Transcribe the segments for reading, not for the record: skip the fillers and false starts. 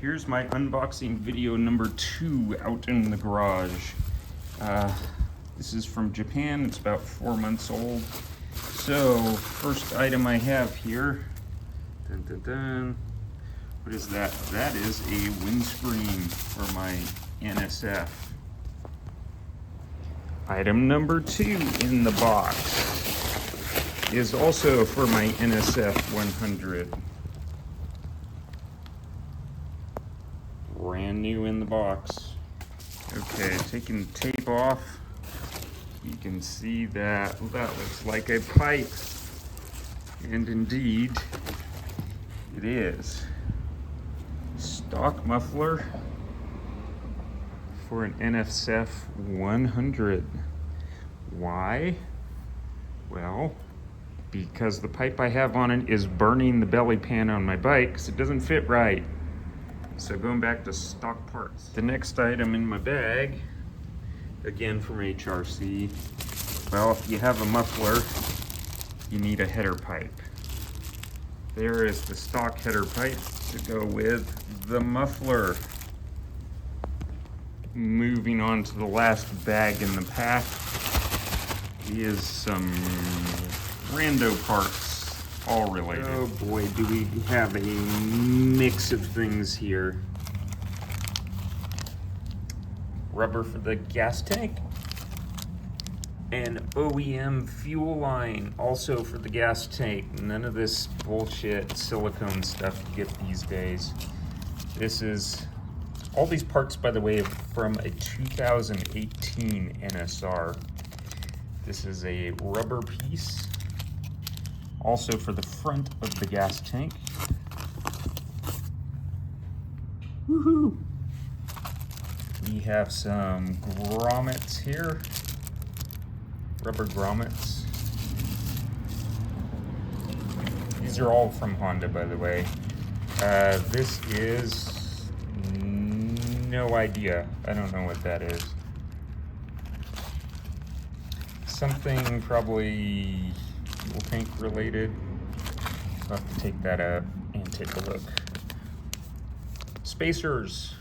Here's my unboxing video number 2 out in the garage. This is from Japan. It's about 4 months old. So, first item I have here. Dun, dun, dun. What is that? That is a windscreen for my NSF. Item number 2 in the box is also for my Nsf100. Brand new in the box. Okay, taking the tape off, you can see that looks like a pipe, and indeed it is. Stock muffler for an Nsf100. Why? Well, because the pipe I have on it is burning the belly pan on my bike because it doesn't fit right. So going back to stock parts. The next item in my bag, again from HRC. Well, if you have a muffler, you need a header pipe. There is the stock header pipe to go with the muffler. Moving on to the last bag in the pack is some rando parts. All related. Oh boy, do we have a mix of things here. Rubber for the gas tank. An OEM fuel line, also for the gas tank. None of this bullshit silicone stuff you get these days. This is, all these parts, by the way, from a 2018 NSR. This is a rubber piece. Also for the front of the gas tank. Woohoo! We have some grommets here. Rubber grommets. These are all from Honda, by the way. This is no idea. I don't know what that is. Something probably fuel tank related. I'll have to take that out and take a look. Spacers.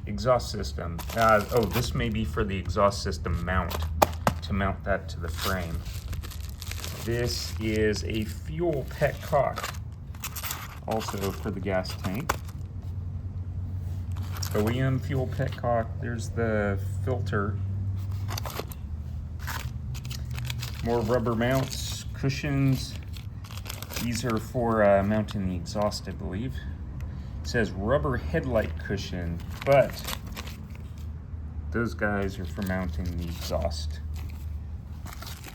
Exhaust system. Oh, this may be for the exhaust system mount, to mount that to the frame. This is a fuel petcock, also for the gas tank. OEM fuel petcock. There's the filter. More rubber mounts, cushions. These are for mounting the exhaust, I believe. It says rubber headlight cushion, but those guys are for mounting the exhaust.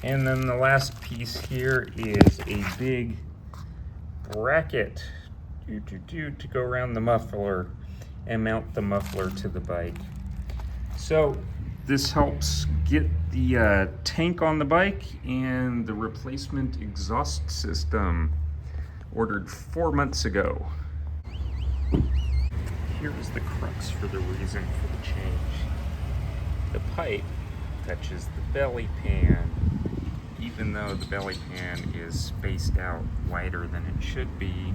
And then the last piece here is a big bracket to go around the muffler and mount the muffler to the bike. So this helps get the tank on the bike and the replacement exhaust system, ordered 4 months ago. Here's the crux for the reason for the change. The pipe touches the belly pan. Even though the belly pan is spaced out wider than it should be,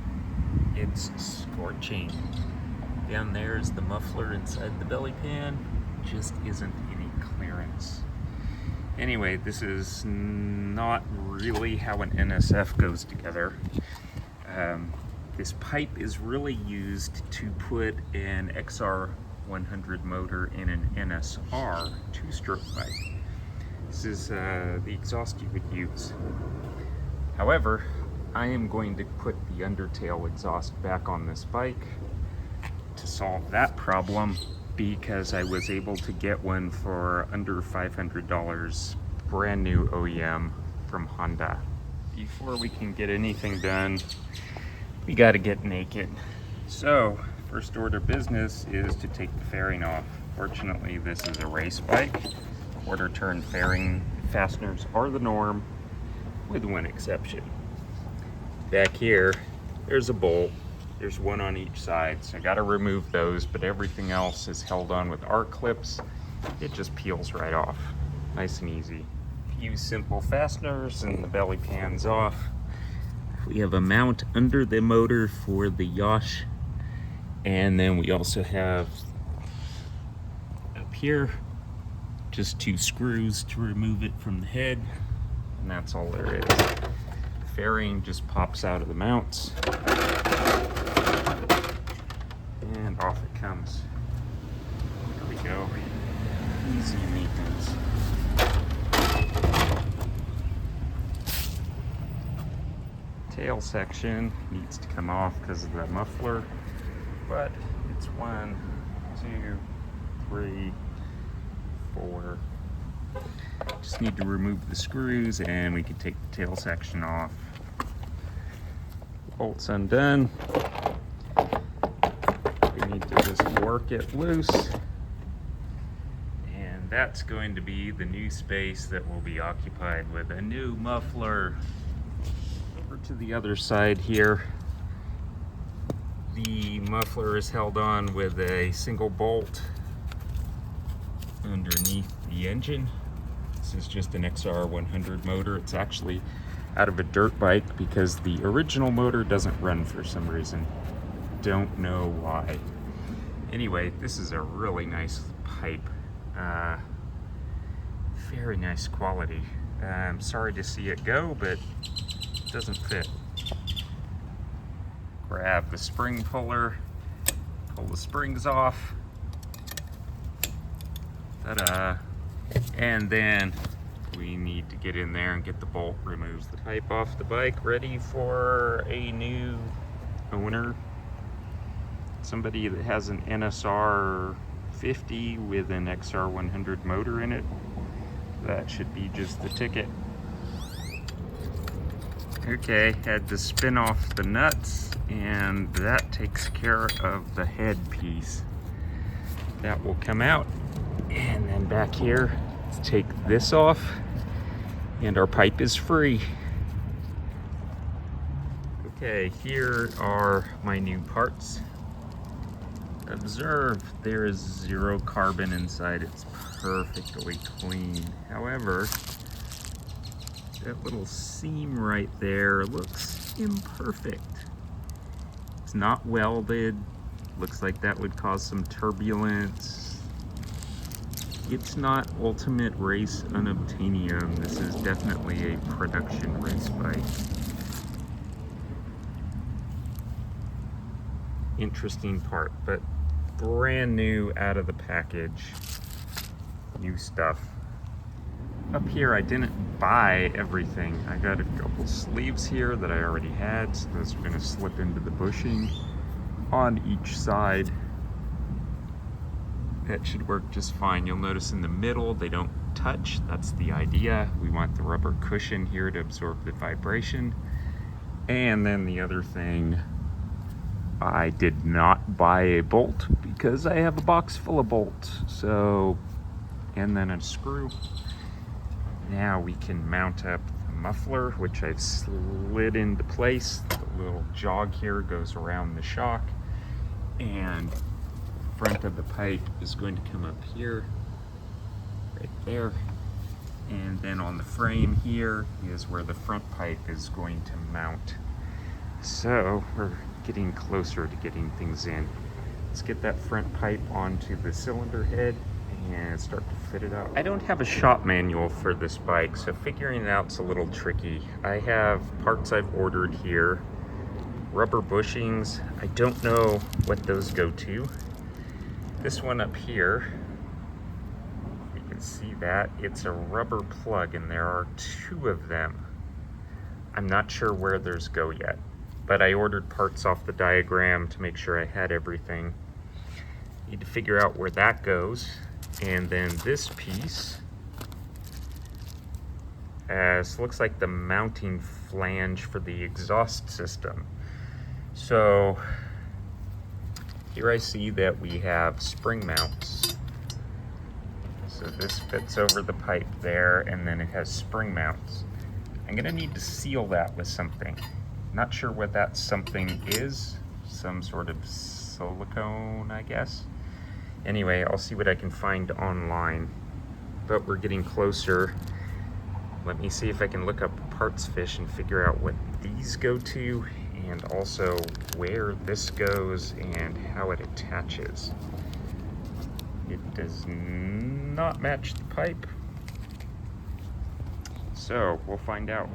it's scorching. Down there is the muffler inside the belly pan. Just isn't any clearance. Anyway, this is not really how an NSF goes together. This pipe is really used to put an XR100 motor in an NSR 2-stroke bike. This is the exhaust you would use. However, I am going to put the Undertail exhaust back on this bike to solve that problem, because I was able to get one for under $500, brand new OEM from Honda. Before we can get anything done, we got to get naked. So, first order of business is to take the fairing off. Fortunately, this is a race bike. Quarter turn fairing fasteners are the norm, with one exception. Back here, there's a bolt. There's one on each side, so I got to remove those, but everything else is held on with R clips. It just peels right off. Nice and easy. Few simple fasteners and the belly pan's off. We have a mount under the motor for the Yosh And then we also have up here just 2 screws to remove it from the head, and that's all there is. The fairing just pops out of the mounts, and off it comes. There we go. Easy maintenance. Tail section needs to come off because of the muffler, but it's 1, 2, 3, 4. Just need to remove the screws and we can take the tail section off. Bolts undone. We need to just work it loose. And that's going to be the new space that will be occupied with a new muffler. Over to the other side here. The muffler is held on with a single bolt underneath the engine. This is just an XR100 motor. It's actually out of a dirt bike because the original motor doesn't run for some reason. Don't know why. Anyway, this is a really nice pipe. Very nice quality. I'm sorry to see it go, but it doesn't fit. Grab the spring puller, pull the springs off. Ta-da! And then we need to get in there and get the bolt removed. The pipe off the bike, ready for a new owner. Somebody that has an NSR 50 with an XR100 motor in it. That should be just the ticket. Okay, had to spin off the nuts, and that takes care of the head piece. That will come out. And then back here, let's take this off, and our pipe is free. Okay, here are my new parts. Observe, there is 0 carbon inside. It's perfectly clean. However, that little seam right there looks imperfect. It's not welded. Looks like that would cause some turbulence. It's not ultimate race unobtainium. This is definitely a production race bike. Interesting part, but brand new out of the package. New stuff. Up here, I didn't buy everything. I got a couple sleeves here that I already had, so those are going to slip into the bushing on each side. That should work just fine. You'll notice in the middle, they don't touch. That's the idea. We want the rubber cushion here to absorb the vibration. And then the other thing, I did not buy a bolt because I have a box full of bolts. So, and then a screw. Now we can mount up the muffler, which I've slid into place. The little jog here goes around the shock, and the front of the pipe is going to come up here, right there. And then on the frame here is where the front pipe is going to mount. So we're getting closer to getting things in. Let's get that front pipe onto the cylinder head and start to fit it out. I don't have a shop manual for this bike, so figuring it out's a little tricky. I have parts I've ordered here, rubber bushings. I don't know what those go to. This one up here, you can see that it's a rubber plug, and there are 2 of them. I'm not sure where theirs go yet, but I ordered parts off the diagram to make sure I had everything. Need to figure out where that goes. And then this piece looks like the mounting flange for the exhaust system. So here I see that we have spring mounts. So this fits over the pipe there, and then it has spring mounts. I'm gonna need to seal that with something. Not sure what that something is. Some sort of silicone, I guess. Anyway, I'll see what I can find online, but we're getting closer. Let me see if I can look up Parts Fish and figure out what these go to, and also where this goes and how it attaches. It does not match the pipe, so we'll find out.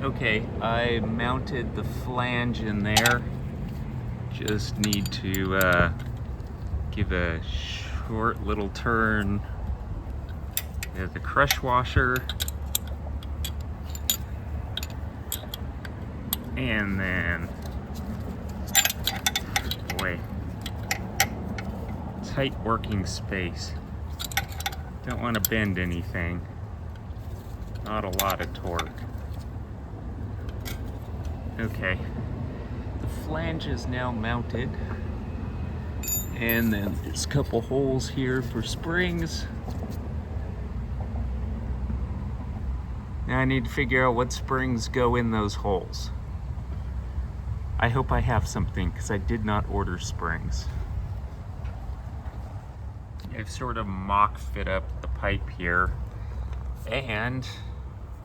Okay, I mounted the flange in there. Just need to give a short little turn at the crush washer, and then, boy, tight working space. Don't want to bend anything. Not a lot of torque. Okay, the flange is now mounted, and then there's a couple holes here for springs. Now I need to figure out what springs go in those holes. I hope I have something, because I did not order springs. I've sort of mock fit up the pipe here, and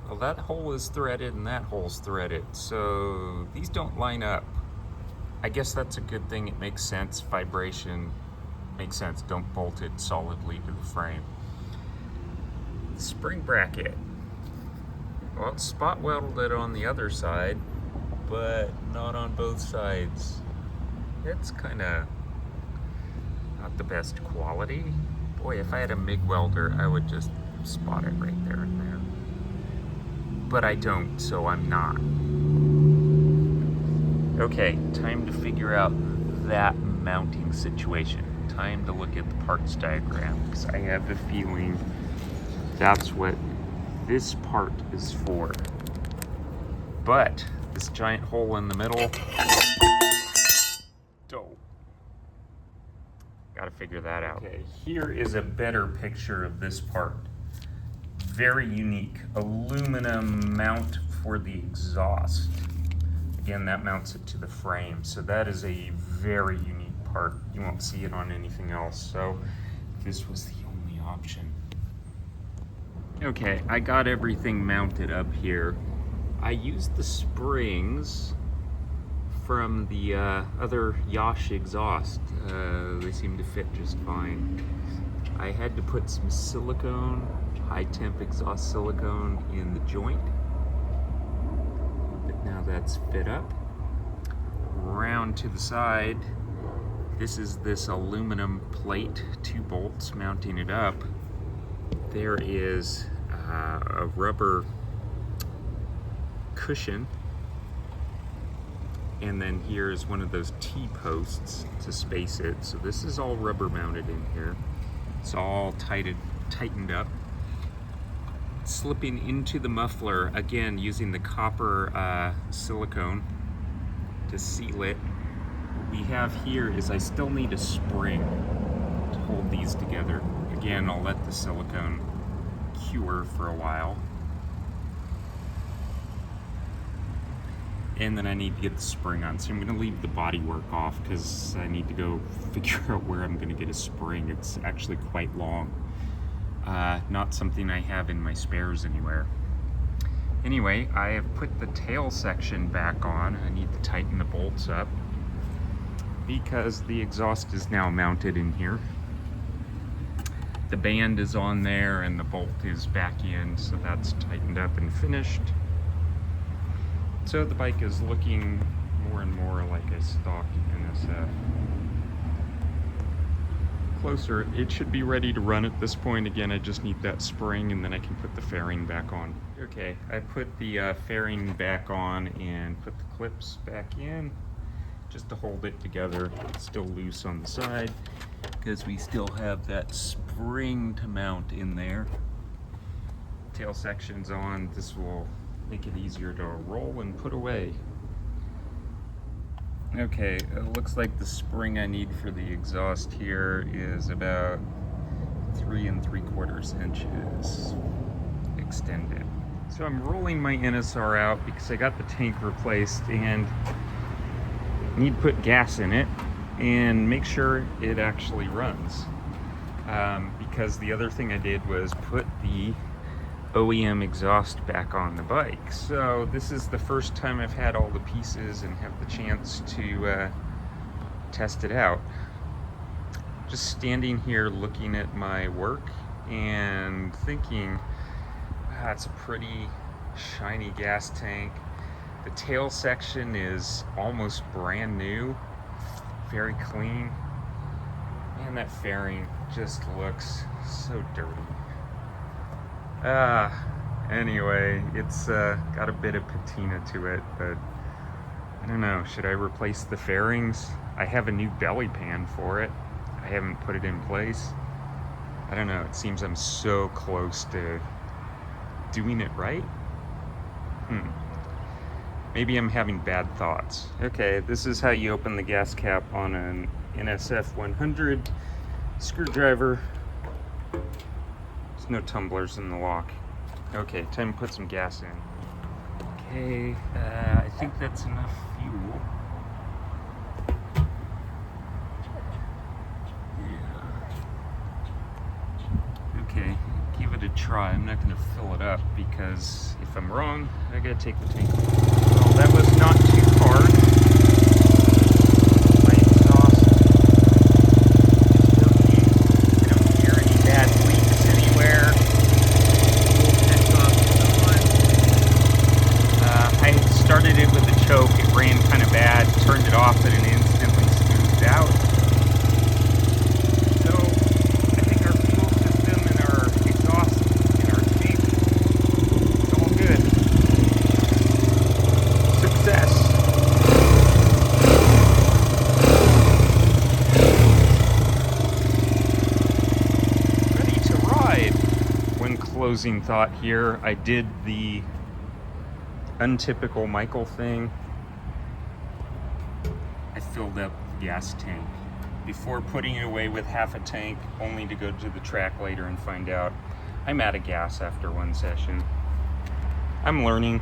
well, that hole is threaded and that hole's threaded, so these don't line up. I guess that's a good thing. It makes sense. Vibration makes sense. Don't bolt it solidly to the frame. Spring bracket. Well, it's spot welded on the other side, but not on both sides. It's kind of not the best quality. Boy, if I had a MIG welder, I would just spot it right there and there. But I don't, so I'm not. Okay, time to figure out that mounting situation. Time to look at the parts diagram, because I have a feeling that's what this part is for. But this giant hole in the middle, dope. Gotta figure that out. Okay, here is a better picture of this part. Very unique aluminum mount for the exhaust. Again, that mounts it to the frame, so that is a very unique part. You won't see it on anything else, so this was the only option. Okay, I got everything mounted up here. I used the springs from the other Yosh exhaust. They seem to fit just fine. I had to put some silicone, high temp exhaust silicone, in the joint, but now that's fit up. Round to the side, this is this aluminum plate, 2 bolts mounting it up. There is a rubber cushion, and then here's one of those T-posts to space it. So this is all rubber mounted in here. It's all tightened up. Slipping into the muffler, again using the copper silicone to seal it. What we have here is I still need a spring to hold these together. Again, I'll let the silicone cure for a while. And then I need to get the spring on. So I'm gonna leave the body work off because I need to go figure out where I'm gonna get a spring. It's actually quite long. Not something I have in my spares anywhere. Anyway, I have put the tail section back on. I need to tighten the bolts up because the exhaust is now mounted in here. The band is on there and the bolt is back in, so that's tightened up and finished. So the bike is looking more and more like a stock NSF. Closer, it should be ready to run at this point. Again, I just need that spring and then I can put the fairing back on. Okay, I put the fairing back on and put the clips back in just to hold it together. It's still loose on the side because we still have that spring to mount in there. Tail section's on. This will make it easier to roll and put away. Okay, it looks like the spring I need for the exhaust here is about 3 3/4 inches extended. So I'm rolling my NSR out because I got the tank replaced and need to put gas in it and make sure it actually runs. Because the other thing I did was put the OEM exhaust back on the bike. So this is the first time I've had all the pieces and have the chance to test it out. Just standing here looking at my work and thinking, wow, it's a pretty shiny gas tank. The tail section is almost brand new, very clean. Man, that fairing just looks so dirty. Anyway, it's got a bit of patina to it, but I don't know, should I replace the fairings? I have a new belly pan for it. I haven't put it in place. I don't know, it seems I'm so close to doing it right. Maybe I'm having bad thoughts. Okay, this is how you open the gas cap on an Nsf100 screwdriver. There's no tumblers in the lock. Okay, time to put some gas in. Okay, I think that's enough fuel. Okay, give it a try. I'm not going to fill it up because if I'm wrong, I gotta take the tank off. Well, that was not too hard. My exhaust is working. I don't hear any bad leaks anywhere. Fuel exhaust is on. I started it with a choke. It ran kind of bad. Turned it off and it instantly smoothed out. Closing thought here, I did the untypical Michael thing. I filled up the gas tank before putting it away with half a tank, only to go to the track later and find out I'm out of gas after one session. I'm learning.